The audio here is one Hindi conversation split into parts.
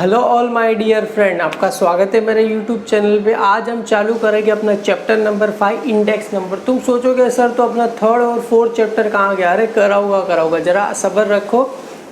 Hello all my dear friend, आपका स्वागत है मेरे यूट्यूब चैनल पे। आज हम चालू करेंगे अपना चैप्टर नंबर 5 इंडेक्स नंबर। तुम सोचोगे सर तो अपना थर्ड और फोर्थ चैप्टर कहाँ गया? अरे कराऊंगा, जरा सब्र रखो।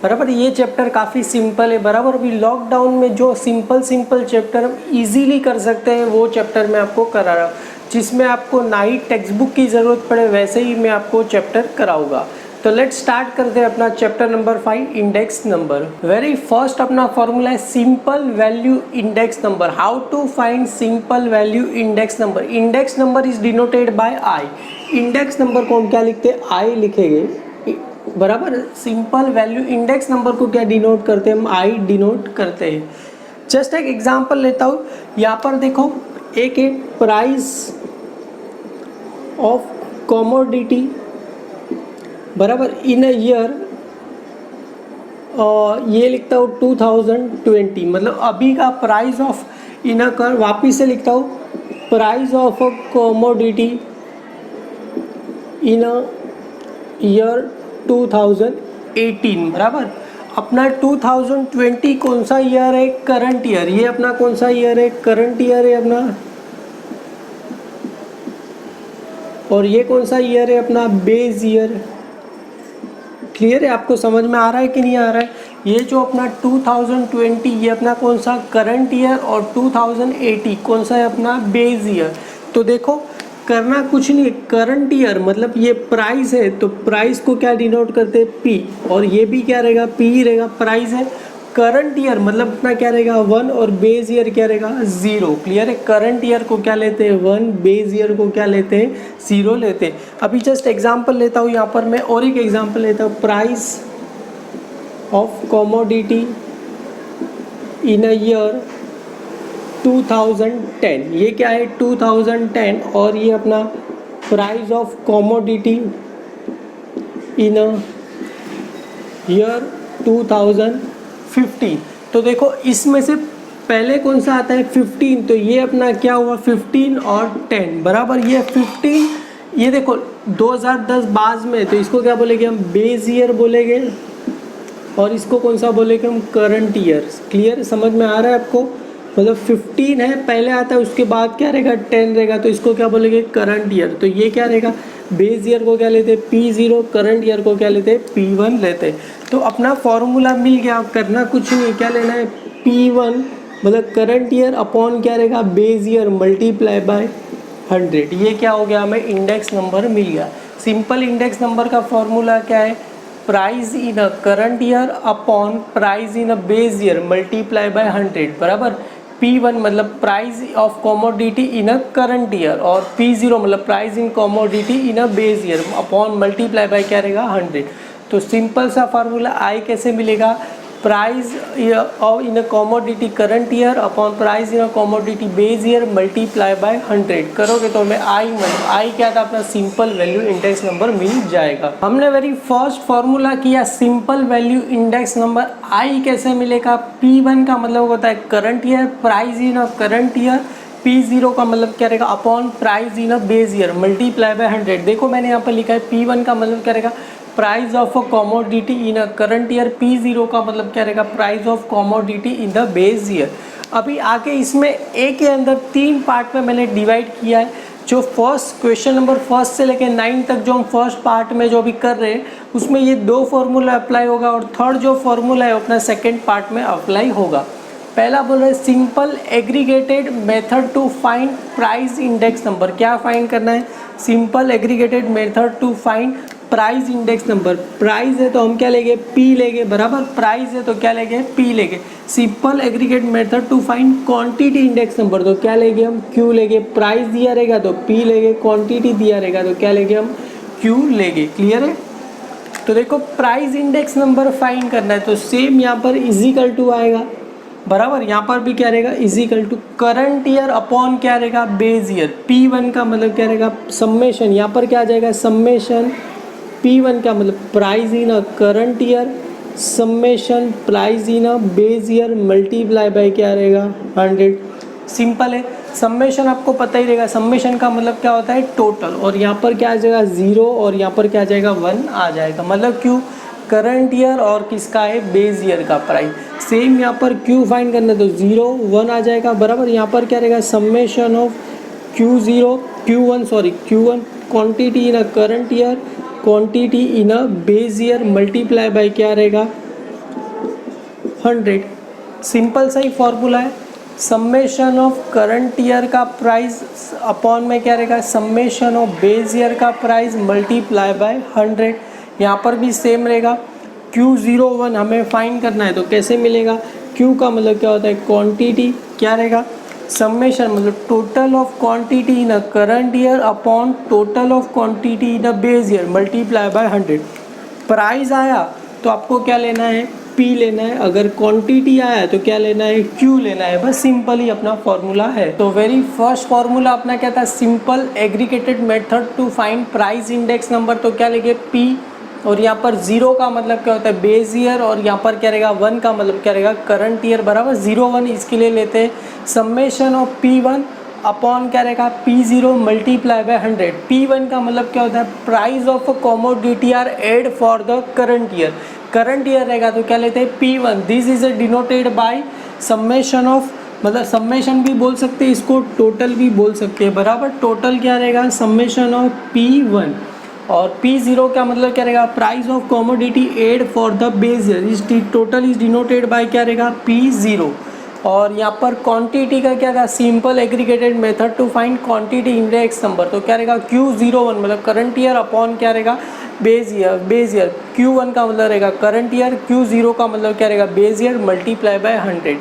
बराबर, ये चैप्टर काफ़ी सिंपल है। बराबर, अभी लॉकडाउन में जो सिंपल चैप्टर हम ईजिली कर सकते हैं वो चैप्टर मैं आपको करा रहा हूँ, जिसमें आपको ना ही टेक्स्ट बुक की ज़रूरत पड़े, वैसे ही मैं आपको चैप्टर कराऊँगा। तो लेट्स स्टार्ट करते हैं अपना chapter number 5 index number. Very first अपना फॉर्मूला है simple value index number. How to find simple value index number? Index number is denoted by I. Index number को हम क्या लिखते हैं? आई लिखेंगे। बराबर, सिंपल वैल्यू इंडेक्स नंबर को क्या डिनोट करते हैं? हम आई डिनोट करते हैं। जस्ट एक एग्जांपल लेता हूँ। यहाँ पर देखो, एक प्राइस ऑफ कमोडिटी बराबर इन अ ईयर, ये लिखता हूँ 2020, मतलब अभी का प्राइस ऑफ इन अ कर, वापिस से लिखता हूँ price of a commodity in a year 2018। बराबर, अपना 2020 कौन सा ईयर है? Current year. ये अपना कौन सा ईयर है? करंट ईयर है अपना। और ये कौन सा ईयर है? अपना बेस ईयर। क्लियर है? आपको समझ में आ रहा है कि नहीं आ रहा है? ये जो अपना 2020 ये अपना कौन सा? करंट ईयर, और 2080 कौन सा है? अपना बेस ईयर। तो देखो, करना कुछ नहीं, करंट ईयर मतलब ये प्राइस है, तो प्राइस को क्या डिनोट करते हैं? पी। और ये भी क्या रहेगा? पी ही रहेगा। प्राइस है। करंट ईयर मतलब अपना क्या रहेगा? 1, और बेस ईयर क्या रहेगा? 0। क्लियर है? करंट ईयर को क्या लेते हैं? 1, बेस ईयर को क्या लेते हैं? 0 लेते हैं। अभी जस्ट एग्जांपल लेता हूँ यहाँ पर मैं, और एक एग्जांपल लेता हूँ। Price of commodity in a year 2010। ये क्या है? 2010। और ये अपना price of commodity in a year 2015। तो देखो, इसमें से पहले कौन सा आता है? 15। तो ये अपना क्या हुआ? 15 और 10 बराबर, ये 15। ये देखो 2010 बाद में, तो इसको क्या बोलेंगे हम? बेस ईयर बोलेंगे। और इसको कौन सा बोलेंगे हम? Current year. क्लियर? समझ में आ रहा है आपको? मतलब 15 है पहले आता है, उसके बाद क्या रहेगा? 10 रहेगा, तो इसको क्या बोलेंगे? Current year. तो ये क्या रहेगा? बेस ईयर को क्या लेते हैं? P0। करंट ईयर को क्या लेते हैं? P1 लेते हैं। तो अपना फॉर्मूला मिल गया। करना कुछ नहीं, क्या लेना है? P1 मतलब करंट ईयर अपॉन क्या रहेगा? Base year multiply by 100। ये क्या हो गया? हमें इंडेक्स नंबर मिल गया। सिंपल इंडेक्स नंबर का फॉर्मूला क्या है? Price in a current year upon price in a base year multiply by 100। बराबर, P1 मतलब price of commodity in a current year, और P0 मतलब price in commodity in a base year upon multiply by क्या रहेगा? 100। तो सिंपल सा फार्मूला आई कैसे मिलेगा? Price of in a commodity current year upon price in a commodity base year multiply by 100 करोगे तो हमें आई क्या था? अपना सिंपल वैल्यू इंडेक्स नंबर मिल जाएगा। हमने वेरी फर्स्ट फार्मूला किया सिंपल वैल्यू इंडेक्स नंबर। आई कैसे मिलेगा? P1 का मतलब होता है current year, price in a current year. P0 का मतलब क्या रहेगा? Upon price in a base year multiply by 100। देखो मैंने यहाँ पर लिखा है P1 का मतलब क्या रहेगा? Price of a commodity in a current year. P0 का मतलब क्या रहेगा? Price of commodity in the base year. अभी आगे इसमें ए के अंदर 3 पार्ट में मैंने डिवाइड किया है। जो फर्स्ट क्वेश्चन नंबर 1 से लेकर 9 तक जो हम फर्स्ट पार्ट में जो भी कर रहे हैं, उसमें ये 2 फॉर्मूला अप्लाई होगा, और थर्ड जो फॉर्मूला है अपना सेकेंड पार्ट में अप्लाई होगा। पहला बोल रहे हैं simple aggregated method to find price index number. क्या फाइंड करना है? Simple aggregated method to find price index number. Price है तो हम क्या लेंगे? P लेंगे। बराबर, प्राइस है तो क्या लेंगे? P लेंगे। Simple aggregate method to find quantity index number, तो क्या लेंगे हम? Q लेंगे। प्राइस दिया रहेगा तो P लेंगे, क्वांटिटी दिया रहेगा तो क्या लेंगे हम? Q लेंगे। क्लियर है? तो देखो, प्राइस इंडेक्स नंबर फाइंड करना है तो सेम यहाँ पर इजिकल टू आएगा। बराबर, यहाँ पर भी क्या रहेगा? Is equal to current year upon क्या रहेगा? Base year. P1 का मतलब क्या रहेगा? समेशन। यहाँ पर क्या आ जाएगा? समेशन। P1 का मतलब price in a current year summation price in a base year multiply by क्या रहेगा? 100। सिंपल है। समेशन आपको पता ही रहेगा, समेशन का मतलब क्या होता है? टोटल। और यहाँ पर क्या आ जाएगा? 0, और यहाँ पर क्या आ जाएगा? 1 आ जाएगा। मतलब क्यों? करंट ईयर और किसका है, बेस ईयर का प्राइस। सेम यहाँ पर Q फाइंड करना है तो 0 1 आ जाएगा बराबर। यहाँ पर क्या रहेगा, summation of Q1 quantity in a current year, quantity in a base year multiply by क्या रहेगा 100। सिंपल सा ही फॉर्मूला है, समेशन ऑफ करंट ईयर का प्राइस अपॉन में क्या रहेगा, समेशन ऑफ बेस ईयर का प्राइस मल्टीप्लाई बाय 100। यहाँ पर भी सेम रहेगा। Q01 हमें फाइंड करना है तो कैसे मिलेगा, Q का मतलब क्या होता है, क्वांटिटी, क्या रहेगा समेशन मतलब total of quantity in a current year upon total of quantity in a base year multiply by 100। Price आया तो आपको क्या लेना है, P लेना है, अगर क्वांटिटी आया तो क्या लेना है, Q लेना है। बस सिंपल ही अपना फॉर्मूला है। तो वेरी फर्स्ट फॉर्मूला अपना क्या था, simple aggregated method to find price index number, तो क्या लेंगे P, और यहाँ पर 0 का मतलब क्या होता है, बेस ईयर, और यहाँ पर क्या रहेगा 1 का मतलब क्या रहेगा, करंट ईयर बराबर 0 1 इसके लिए लेते हैं समेशन ऑफ P1 अपॉन क्या रहेगा P0 मल्टीप्लाई बाय 100। P1 का मतलब क्या होता है, price of a commodity are add for the current year, current year रहेगा तो क्या लेते हैं P1। This is denoted by summation of, मतलब समेशन भी बोल सकते हैं इसको, टोटल भी बोल सकते हैं बराबर। टोटल क्या रहेगा, समेशन ऑफ P1, और P0 का मतलब क्या रहेगा, price of commodity add for the base year, इस टोटल इज डिनोटेड बाय क्या रहेगा P0। और यहाँ पर क्वांटिटी का क्या था, simple aggregated method to find quantity index number, तो क्या रहेगा Q01 मतलब करंट ईयर अपॉन क्या रहेगा बेस ईयर Q1 का मतलब रहेगा करंट ईयर, Q0 का मतलब क्या रहेगा बेस ईयर मल्टीप्लाई बाय 100।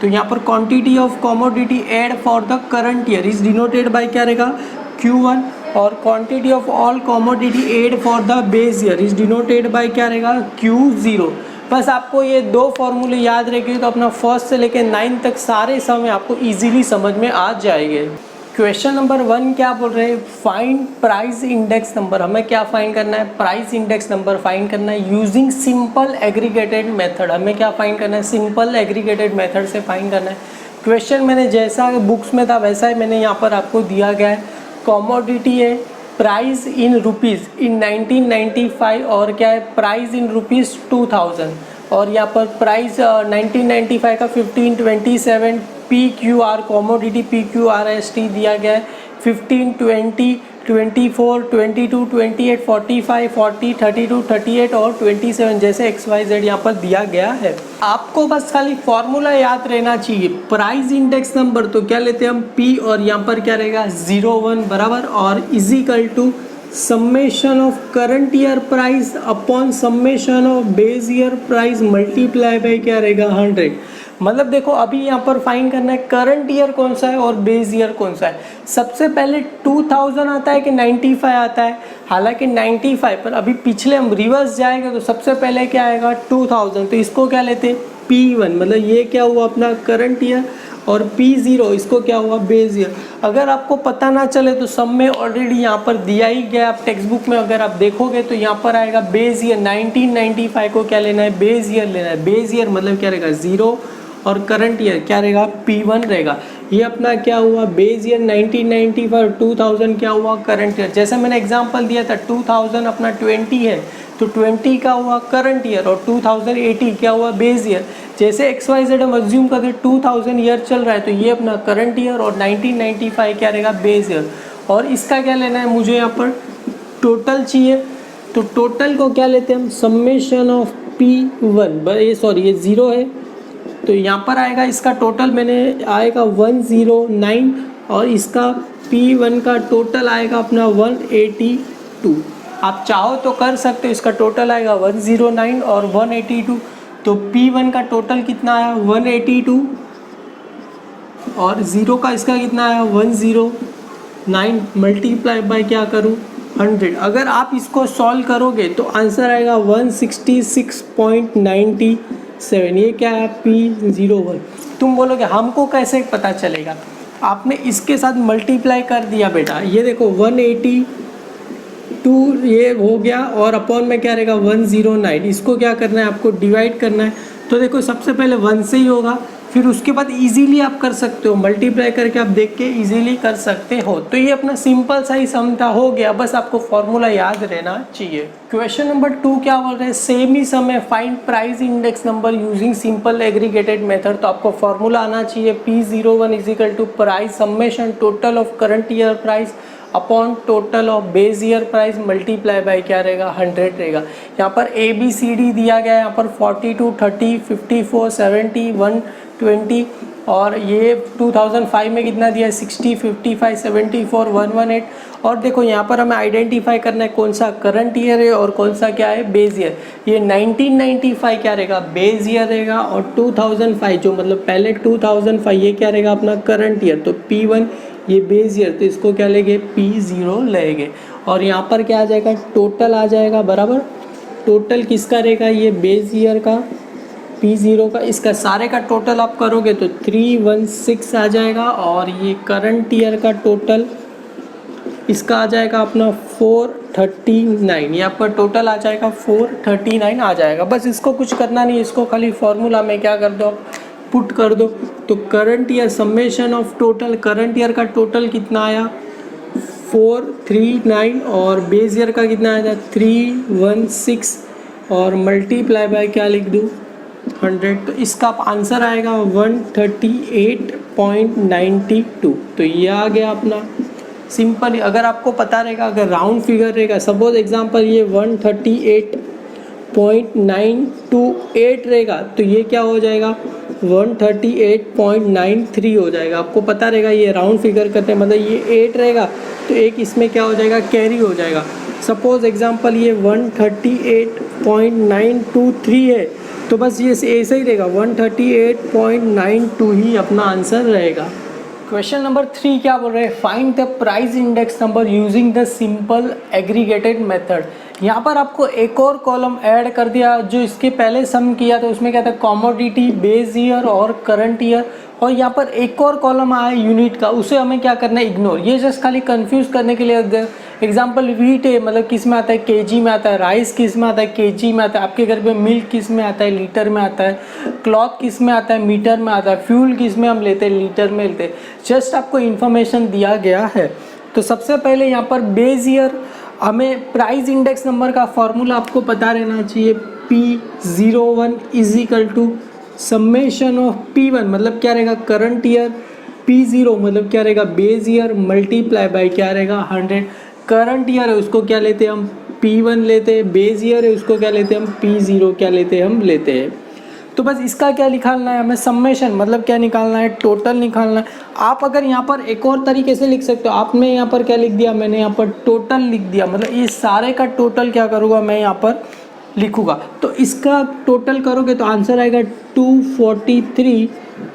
तो यहाँ पर quantity of commodity add for the current year is denoted by क्या रहेगा Q1, और quantity of all commodity add for the base year is denoted by क्या रहेगा Q0। बस आपको ये दो फॉर्मूले याद रखेंगे तो अपना फर्स्ट से लेकर 9 तक सारे समय आपको इजीली समझ में आ जाएंगे। क्वेश्चन नंबर 1 क्या बोल रहे हैं, फाइंड प्राइस इंडेक्स नंबर। हमें क्या फाइंड करना है, प्राइस इंडेक्स नंबर फाइंड करना है यूजिंग सिंपल एग्रीगेटेड मेथड। हमें क्या फाइंड करना है, सिंपल एग्रीगेटेड मेथड से फाइंड करना है। क्वेश्चन मैंने जैसा बुक्स में था वैसा ही मैंने यहाँ पर आपको दिया गया है। कमोडिटी है प्राइस इन रुपीज़ इन 1995, और क्या है प्राइस इन रुपीज़ 2000, और यहाँ पर प्राइस 1995 का 1527 PQR कमोडिटी PQRST दिया गया है। 15 20 24 22 28 45 40 32 38 और 27 जैसे XYZ यहाँ पर दिया गया है। आपको बस खाली फॉर्मूला याद रहना चाहिए। प्राइस इंडेक्स नंबर तो क्या लेते हैं हम P, और यहाँ पर क्या रहेगा 01 बराबर, और is equal to summation of current year price upon summation of base year price multiply by क्या रहेगा 100। मतलब देखो अभी यहाँ पर फाइंड करना है करंट ईयर कौन सा है और बेस ईयर कौन सा है। सबसे पहले 2000 आता है कि 95 आता है, हालांकि 95 पर अभी पिछले हम रिवर्स जाएंगे तो सबसे पहले क्या आएगा 2000, तो इसको क्या लेते हैं P1, मतलब ये क्या हुआ अपना करंट ईयर, और P0 इसको क्या हुआ बेस ईयर। अगर आपको पता ना चले तो सब में ऑलरेडी यहाँ पर दिया ही गया, आप टेक्स्ट बुक में अगर आप देखोगे तो यहाँ पर आएगा बेस ईयर। 1995 को क्या लेना है, बेस ईयर लेना है। बेस ईयर मतलब क्या रहेगा 0, और करंट ईयर क्या रहेगा P1 रहेगा। ये अपना क्या हुआ बेस ईयर 1995, 2000 क्या हुआ करंट ईयर। जैसे मैंने एग्जांपल दिया था 2000 अपना 20 है तो 20 का हुआ करंट ईयर, और 2080 क्या हुआ बेस ईयर। जैसे XYZ हम अज्यूम करते 2000 ईयर चल रहा है तो ये अपना करंट ईयर, और 1995 क्या रहेगा बेस ईयर। और इसका क्या लेना है मुझे, यहाँ पर टोटल चाहिए, तो टोटल को क्या लेते हैं हम समेशन ऑफ P1, ये सॉरी ये 0 है तो यहाँ पर आएगा इसका टोटल मैंने आएगा 109, और इसका P1 का टोटल आएगा अपना 182। आप चाहो तो कर सकते हो, इसका टोटल आएगा 109 और 182, तो P1 का टोटल कितना आया 182, और 0 का इसका कितना आया 109 मल्टीप्लाई बाय क्या करूँ 100। अगर आप इसको सॉल्व करोगे तो आंसर आएगा 166.97। ये क्या है P01। तुम बोलोगे हमको कैसे पता चलेगा, आपने इसके साथ मल्टीप्लाई कर दिया बेटा। ये देखो 182 ये हो गया, और अपॉन में क्या रहेगा 109। इसको क्या करना है आपको डिवाइड करना है। तो देखो सबसे पहले 1 से ही होगा, फिर उसके बाद इजीली आप कर सकते हो, मल्टीप्लाई करके आप देख के इजीली कर सकते हो। तो ये अपना सिंपल सा ही सम था, हो गया, बस आपको फॉर्मूला याद रहना चाहिए। क्वेश्चन नंबर 2 क्या बोल रहे हैं, सेम ही सम है, find price index number using simple aggregated method. तो आपको फॉर्मूला आना चाहिए P01 is equal to price summation total of current year price upon total of base year price multiply by क्या रहेगा 100 रहेगा। यहाँ पर ABCD दिया गया है, यहाँ पर 42, 30, 54, 70, 120 और ये 2005 में कितना दिया है 60, 55, 74, 118। और देखो यहाँ पर हमें आइडेंटिफाई करना है कौन सा करंट ईयर है और कौन सा क्या है बेस ईयर। ये 1995 क्या रहेगा बेस ईयर रहेगा और 2005 जो मतलब पहले 2005 ये क्या रहेगा अपना करंट ईयर। तो P1 ये बेस ईयर, तो इसको क्या लेंगे P0 लेंगे। और यहाँ पर क्या आ जाएगा टोटल आ जाएगा बराबर, टोटल किसका रहेगा ये बेस ईयर का P0 का, इसका सारे का टोटल आप करोगे तो 316 आ जाएगा। और ये करंट ईयर का टोटल इसका आ जाएगा अपना 439, ये आपका टोटल आ जाएगा 439 आ जाएगा। बस इसको कुछ करना नहीं, इसको खाली फॉर्मूला में क्या कर दो पुट कर दो। तो current year summation of total, current year का टोटल कितना आया 439 और बेस ईयर का कितना आया 316 और मल्टीप्लाई बाय क्या लिख दूँ 100। तो इसका आंसर आएगा 138.92। तो ये आ गया अपना सिंपल। अगर आपको पता रहेगा, अगर राउंड फिगर रहेगा, सपोज एग्जांपल ये 138.928 रहेगा तो ये क्या हो जाएगा 138.93 हो जाएगा। आपको पता रहेगा ये राउंड फिगर करते हैं, मतलब ये 8 रहेगा तो एक इसमें क्या हो जाएगा कैरी हो जाएगा। सपोज एग्जांपल ये 138.923 है तो बस ये ऐसे ही रहेगा 138.92 ही अपना आंसर रहेगा। क्वेश्चन नंबर 3 क्या बोल रहे हैं, find the price index number using the simple aggregated method. यहाँ पर आपको एक और कॉलम ऐड कर दिया, जो इसके पहले सम किया तो उसमें क्या था कमोडिटी, बेस ईयर और करंट ईयर, और यहाँ पर एक और कॉलम आया यूनिट का, उसे हमें क्या करना है इग्नोर। ये जस्ट खाली कंफ्यूज करने के लिए। एग्जाम्पल वीट है मतलब किस में आता है केजी में आता है, राइस किस में आता है केजी में आता है, आपके घर पे मिल्क किस में आता है लीटर में आता है, क्लॉथ किस में आता है मीटर में आता है, फ्यूल किस में हम लेते हैं लीटर में लेते हैं। जस्ट आपको इन्फॉर्मेशन दिया गया है। तो सबसे पहले यहाँ पर बेस ईयर, हमें प्राइस इंडेक्स नंबर का फॉर्मूला आपको पता रहना चाहिए P01 is equal to summation of P1 मतलब क्या रहेगा करंट ईयर, P0 मतलब क्या रहेगा बेस ईयर मल्टीप्लाई बाय क्या रहेगा 100। करंट ईयर है उसको क्या लेते हैं हम P1 लेते हैं, बेस ईयर है उसको क्या लेते हैं हम P0 क्या लेते हैं हम लेते हैं। तो बस इसका क्या निकालना है हमें समेशन मतलब क्या निकालना है टोटल निकालना है। आप अगर यहाँ पर एक और तरीके से लिख सकते हो, आपने यहाँ पर क्या लिख दिया मैंने यहाँ पर टोटल लिख दिया, मतलब ये सारे का टोटल क्या करूँगा मैं यहाँ पर लिखूँगा। तो इसका टोटल करोगे तो आंसर आएगा 243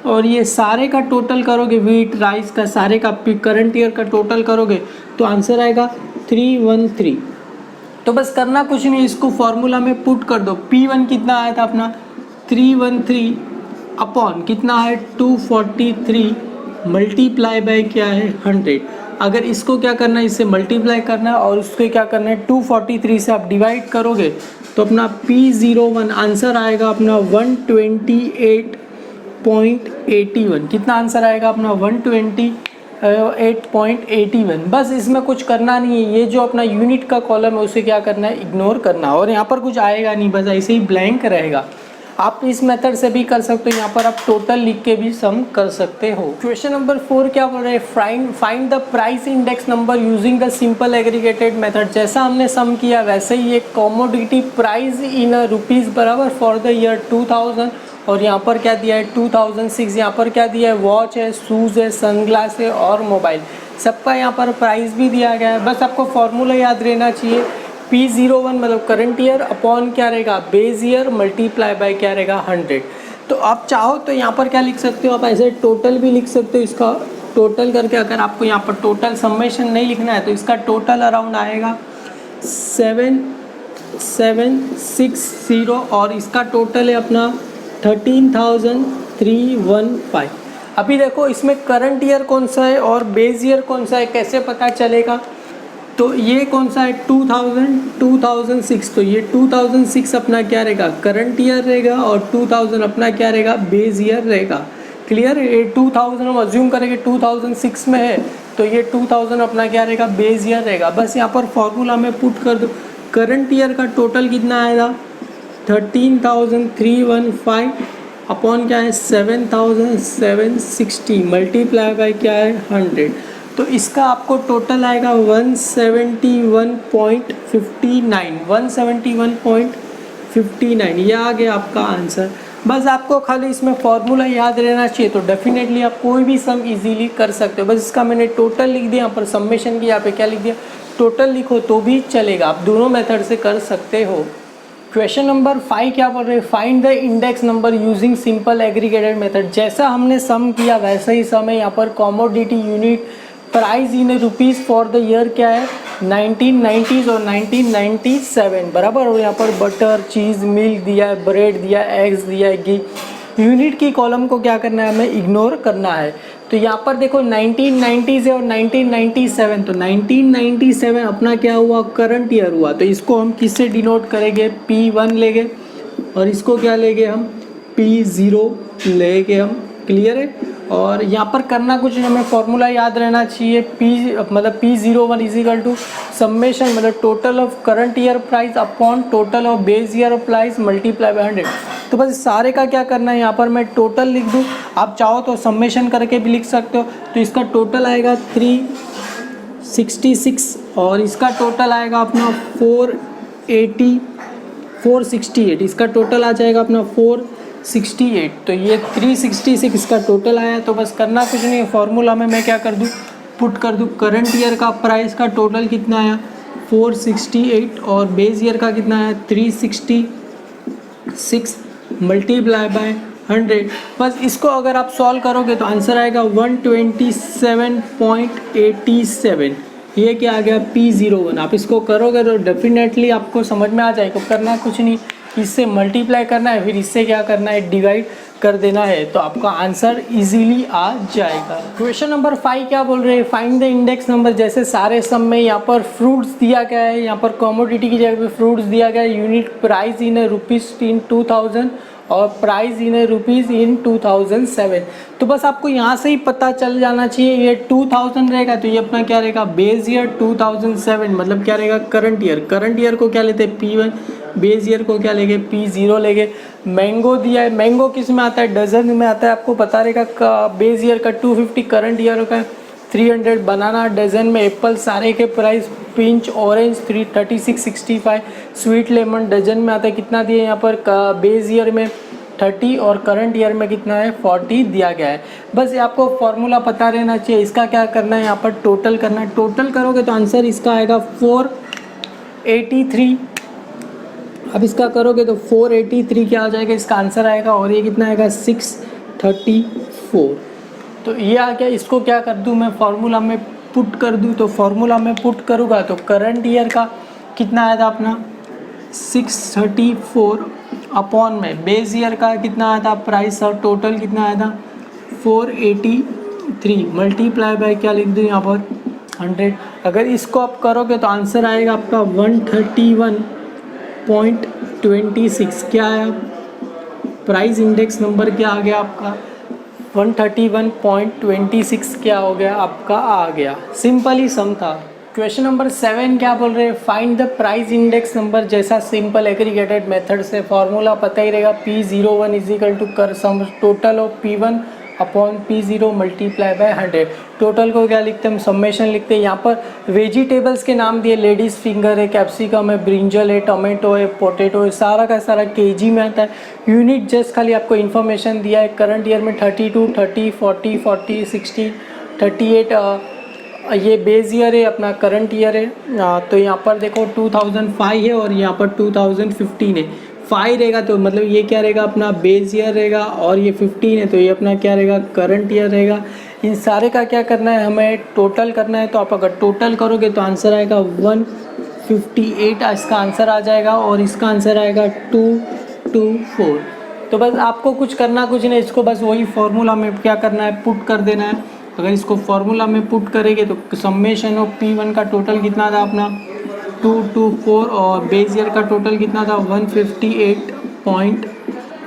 और ये सारे का टोटल करोगे वीट राइस का सारे का करंट ईयर का टोटल करोगे तो आंसर आएगा 313। तो बस करना कुछ नहीं, इसको फॉर्मूला में पुट कर दो। P1 कितना आया था अपना 313 अपॉन कितना है 243 मल्टीप्लाई बाय क्या है 100। अगर इसको क्या करना है इससे मल्टीप्लाई करना है और उसको क्या करना है 243 से आप डिवाइड करोगे तो अपना P01 आंसर आएगा अपना 128.81। कितना आंसर आएगा अपना 128.81। बस इसमें कुछ करना नहीं है, ये जो अपना यूनिट का कॉलम है उसे क्या करना है इग्नोर करना है और यहाँ पर कुछ आएगा नहीं, बस ऐसे ही ब्लैंक रहेगा। आप इस मेथड से भी कर सकते हो, यहाँ पर आप टोटल लिख के भी सम कर सकते हो। क्वेश्चन नंबर 4 क्या बोल रहे हैं, find the price index number using the simple aggregated method. जैसा हमने सम किया वैसे ही एक कमोडिटी प्राइस इन रुपीज़ बराबर फॉर द ईयर 2000 और यहाँ पर क्या दिया है 2006। यहाँ पर क्या दिया है वॉच है, शूज़ है, सनग्लास है और मोबाइल, सबका यहाँ पर प्राइस भी दिया गया है। बस आपको फॉर्मूला याद रहना चाहिए P01 मतलब करंट ईयर अपॉन क्या रहेगा बेस ईयर मल्टीप्लाई बाय क्या रहेगा 100। तो आप चाहो तो यहाँ पर क्या लिख सकते हो, आप ऐसे टोटल भी लिख सकते हो। इसका टोटल करके अगर आपको यहाँ पर टोटल समेशन नहीं लिखना है तो इसका टोटल अराउंड आएगा 7760 और इसका टोटल है अपना 13,315। अभी देखो इसमें करंट ईयर कौन सा है और बेस ईयर कौन सा है कैसे पता चलेगा। तो ये कौन सा है 2006, तो ये 2006 अपना क्या रहेगा करंट ईयर रहेगा और 2000 अपना क्या रहेगा बेस ईयर रहेगा। क्लियर है। ये 2000 हम अज्यूम करेंगे 2006 में है तो ये 2000 अपना क्या रहेगा, बेस ईयर रहेगा। बस यहाँ पर फॉर्मूला में पुट कर दो, करंट ईयर का टोटल कितना आएगा 13,315 अपॉन क्या है 7,760 मल्टीप्लाई बाय क्या है 100, तो इसका आपको टोटल आएगा 171.59, 171.59, ये आ गया आपका आंसर। बस आपको खाली इसमें फॉर्मूला याद रहना चाहिए, तो डेफिनेटली आप कोई भी सम इजीली कर सकते हो। बस इसका मैंने टोटल लिख दिया, यहाँ पर समेशन की यहाँ पे क्या लिख दिया, टोटल लिखो तो भी चलेगा, आप दोनों मेथड से कर सकते हो। क्वेश्चन नंबर 5 क्या बोल रहे हैं, find the index number using simple aggregated method. जैसा हमने सम किया वैसा ही सम है, यहाँ पर commodity unit price in rupees for the year क्या है 1990s और 1997 बराबर। और यहाँ पर बटर, चीज़, मिल्क दिया है, ब्रेड दिया है, एग्स दिया है, घी। यूनिट की कॉलम को क्या करना है, हमें इग्नोर करना है। तो यहाँ पर देखो 1990s है और 1997, तो 1997 अपना क्या हुआ, करंट ईयर हुआ, तो इसको हम किससे डिनोट करेंगे, P1 लेंगे और इसको क्या लेंगे हम, P0 लेंगे हम। क्लियर है। और यहाँ पर करना कुछ नहीं, हमें फॉर्मूला याद रहना चाहिए, P01 इजिकल टू समेशन मतलब total of current year price upon total of base year price multiply bye 100। तो बस सारे का क्या करना है, यहाँ पर मैं टोटल लिख दूँ, आप चाहो तो समेशन करके भी लिख सकते हो। तो इसका टोटल आएगा 366 और इसका टोटल आएगा अपना 468, इसका टोटल आ जाएगा अपना 468। तो ये 366 इसका टोटल आया। तो बस करना कुछ नहीं है, फॉर्मूला में मैं क्या कर दूँ, पुट कर दूँ, करंट ईयर का प्राइस का टोटल कितना आया 468 और बेस ईयर का कितना आया 366 मल्टीप्लाई बाय 100। बस इसको अगर आप सॉल्व करोगे तो आंसर आएगा 127.87। ये क्या आ गया P01। आप इसको करोगे तो डेफिनेटली आपको समझ में आ जाएगा। करना कुछ नहीं, इससे मल्टीप्लाई करना है, फिर इससे क्या करना है, डिवाइड कर देना है, तो आपका आंसर इजीली आ जाएगा। क्वेश्चन नंबर 5 क्या बोल रहे हैं, फाइंड द इंडेक्स नंबर। जैसे सारे सम में यहाँ पर फ्रूट्स दिया गया है, यहाँ पर कमोडिटी की जगह पे फ्रूट्स दिया गया है, unit price in rupees in 2000 और प्राइस इन रुपीज़ इन 2007। तो बस आपको यहाँ से ही पता चल जाना चाहिए, ये 2000 रहेगा तो ये अपना क्या रहेगा, बेस ईयर 2007 मतलब क्या रहेगा, करंट ईयर। करंट ईयर को क्या लेते हैं P1, बेस ईयर को क्या लेंगे P0 लेंगे। मैंगो दिया है, मैंगो किस में आता है, डजन में आता है, आपको पता रहेगा। बेस ईयर का 250, करंट ईयर का 300। बनाना डजन में, एप्पल सारे के प्राइस, पिंच ऑरेंज 336.65। स्वीट लेमन डजन में आता है, कितना दिया यहाँ पर बेस ईयर में 30 और करंट ईयर में कितना है 40 दिया गया है। बस ये आपको फॉर्मूला पता रहना चाहिए। इसका क्या करना है, यहाँ पर टोटल करना है। टोटल करोगे तो आंसर इसका आएगा 483। अब इसका करोगे तो 483 क्या आ जाएगा, इसका आंसर आएगा। और ये कितना आएगा 634। तो ये आ गया। इसको क्या कर दूँ मैं, फार्मूला में पुट कर दूँ। तो फार्मूला में पुट करूँगा तो करंट ईयर का कितना आया था अपना 634 अपॉन में बेस ईयर का कितना आया था प्राइस, और टोटल कितना आया था 483 मल्टीप्लाई बाय क्या लिख दूँ यहाँ पर 100। अगर इसको आप करोगे तो आंसर आएगा आपका 131.26। क्या आया, प्राइस इंडेक्स नंबर क्या आ गया आपका 131.26 क्या हो गया आपका आ गया। सिंपल ही सम था। क्वेश्चन नंबर 7 क्या बोल रहे हैं, find the price index number. जैसा सिंपल एग्रीगेटेड मेथड से फॉर्मूला पता ही रहेगा, P01 इजिकल टू कर sum total of P1 upon P0 multiply by 100। Total को क्या लिखते हैं, हम समेशन लिखते हैं। यहाँ पर वेजिटेबल्स के नाम दिए, लेडीज़ फिंगर है, कैप्सिकम है, ब्रिंजल है, टोमेटो है, पोटैटो है, सारा का सारा केजी में आता है। यूनिट जस्ट खाली आपको इन्फॉर्मेशन दिया है। करंट ईयर में 32, 30, 40, 40, 60, 38 ये बेस ईयर है, अपना करंट ईयर है। तो यहाँ पर देखो 2005 है और यहाँ पर 2015 है। 5 रहेगा तो मतलब ये क्या रहेगा अपना बेस ईयर रहेगा, और ये 15 है तो ये अपना क्या रहेगा करंट ईयर रहेगा। इन सारे का क्या करना है, हमें टोटल करना है। तो आप अगर टोटल करोगे तो आंसर आएगा 158 इसका आंसर आ जाएगा, और इसका आंसर आएगा 224। तो बस आपको कुछ करना कुछ नहीं, इसको बस वही फॉर्मूला में क्या करना है, पुट कर देना है। अगर इसको फॉर्मूला में पुट करेंगे तो समेशन ऑफ P1 का टोटल कितना था अपना 224 और बेस ईयर का टोटल कितना था 158.26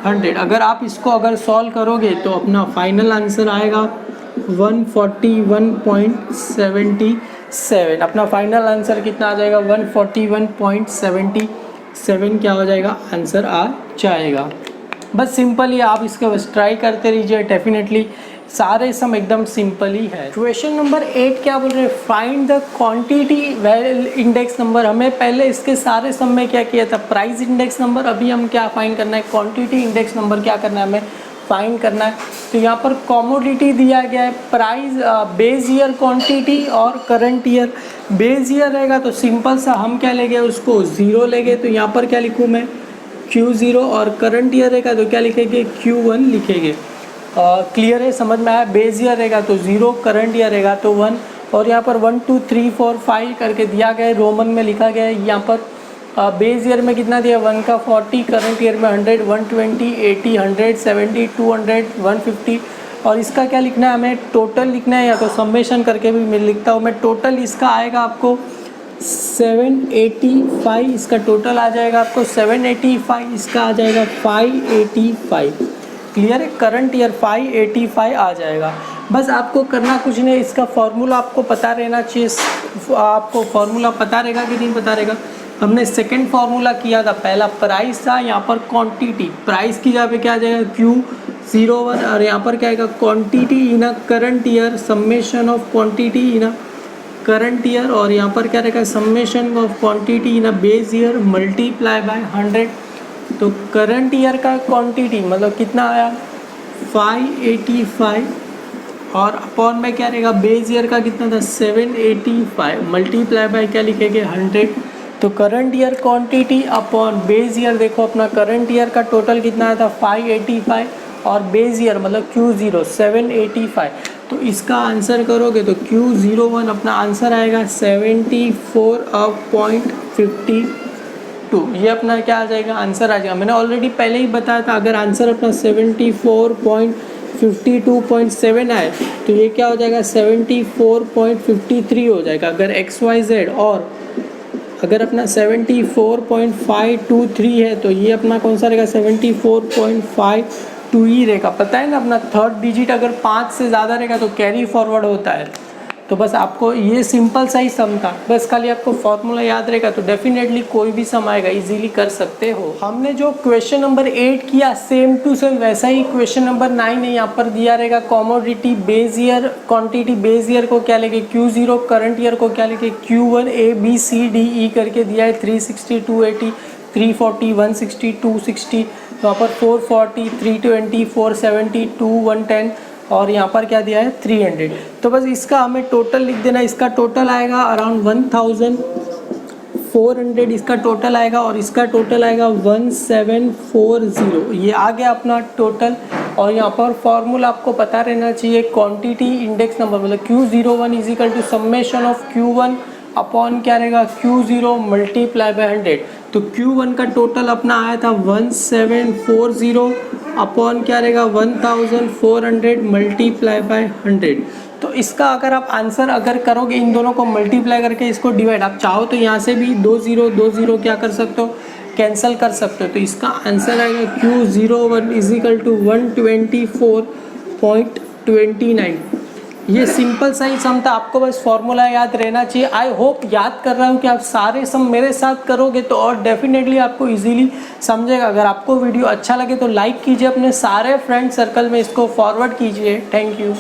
100। अगर आप इसको अगर सॉल्व करोगे तो अपना फाइनल आंसर आएगा 141.77। अपना फाइनल आंसर कितना आ जाएगा 141.77 क्या हो जाएगा आंसर आ जाएगा। बस सिंपल ही आप इसके बस ट्राई करते रहिए, डेफिनेटली सारे सम एकदम सिंपल ही है। क्वेश्चन नंबर 8 क्या बोल रहे हैं, find the quantity index number. हमें पहले इसके सारे सम में क्या किया था, प्राइस इंडेक्स नंबर। अभी हम क्या फाइंड करना है, क्वांटिटी इंडेक्स नंबर क्या करना है हमें फाइंड करना है। तो यहाँ पर कॉमोडिटी दिया गया है, प्राइस बेस ईयर क्वांटिटी और करंट ईयर। बेस ईयर रहेगा तो सिंपल सा हम क्या लेंगे उसको 0 लेंगे, तो यहाँ पर क्या लिखूँ मैं Q0, और करंट ईयर रहेगा तो क्या लिखेंगे Q1 लिखेंगे। क्लियर है, समझ में आया। बेस ईयर रहेगा तो 0, करंट ईयर रहेगा तो 1, और यहाँ पर 1 2 3 4 5 करके दिया गया है, रोमन में लिखा गया है। यहाँ पर बेस ईयर में कितना दिया 1 का 40, करंट ईयर में 100, 120, 80, 100, 70, 200, 150। और इसका क्या लिखना है हमें, टोटल लिखना है, या तो समेशन करके भी मैं लिखता हूँ मैं। टोटल इसका आएगा आपको 785, इसका टोटल आ जाएगा आपको 785, इसका आ जाएगा 585। क्लियर है, करंट ईयर 585 आ जाएगा। बस आपको करना कुछ नहीं, इसका फॉर्मूला आपको पता रहना चाहिए। आपको फॉर्मूला पता रहेगा कि नहीं पता रहेगा। हमने सेकंड फार्मूला किया था, पहला प्राइस था, यहाँ पर क्वांटिटी, प्राइस की जगह पे क्या आ जाएगा Q01, और यहाँ पर क्या आएगा quantity in a current year, summation of quantity in a current year, और यहाँ पर क्या रहेगा summation of quantity in a base year multiply by 100। तो करंट ईयर का क्वांटिटी मतलब कितना आया 585, और अपॉन में क्या रहेगा बेस ईयर का कितना था 785, मल्टीप्लाई बाय क्या लिखेंगे 100। तो current year quantity upon base year, देखो अपना करंट ईयर का टोटल कितना आया था 585, और बेस ईयर मतलब Q0 785। तो इसका आंसर करोगे तो Q01 अपना आंसर आएगा 74.52। ये अपना क्या आ जाएगा आंसर आ जाएगा। मैंने ऑलरेडी पहले ही बताया था, अगर आंसर अपना 74.52.7 आए तो ये क्या हो जाएगा 74.53 हो जाएगा अगर XYZ, और अगर अपना 74.523 है तो ये अपना कौन सा रहेगा 74.52 ही रहेगा। पता है ना, अपना थर्ड डिजिट अगर 5 से ज़्यादा रहेगा तो कैरी फॉरवर्ड होता है। तो बस आपको ये सिंपल सा ही सम था, बस खाली आपको फॉर्मूला याद रहेगा तो डेफिनेटली कोई भी सम आएगा, इजीली कर सकते हो। हमने जो क्वेश्चन नंबर 8 किया सेम टू सेम वैसा ही क्वेश्चन नंबर 9 है। यहाँ पर दिया रहेगा commodity base year quantity, base year को क्या लेके Q0, करंट ईयर को क्या लेके Q1, ABCDE करके दिया है 360, 280, 340, 160, 260, वहाँ पर 440, 320, 470, 110, और यहाँ पर क्या दिया है 300। तो बस इसका हमें टोटल लिख देना। इसका टोटल आएगा अराउंड 1400, इसका टोटल आएगा, और इसका टोटल आएगा 1740। ये आ गया अपना टोटल। और यहाँ पर फॉर्मूला आपको पता रहना चाहिए, क्वांटिटी इंडेक्स नंबर मतलब Q01 is equal to summation of Q1 upon क्या रहेगा Q0 मल्टीप्लाई बाय 100। तो Q1 का टोटल अपना आया था 1740 अपॉन क्या रहेगा 1400 मल्टीप्लाई बाय 100। तो इसका अगर आप आंसर अगर करोगे इन दोनों को मल्टीप्लाई करके इसको डिवाइड, आप चाहो तो यहाँ से भी 2 0 क्या कर सकते हो कैंसिल कर सकते हो। तो इसका आंसर आएगा Q01 इजिकल टू 124.29। ये सिंपल सा ही सम था, आपको बस फॉर्मूला याद रहना चाहिए। आई होप याद कर रहा हूँ कि आप सारे सम मेरे साथ करोगे तो और डेफिनेटली आपको इजीली समझेगा। अगर आपको वीडियो अच्छा लगे तो लाइक कीजिए, अपने सारे फ्रेंड सर्कल में इसको फॉरवर्ड कीजिए। Thank you.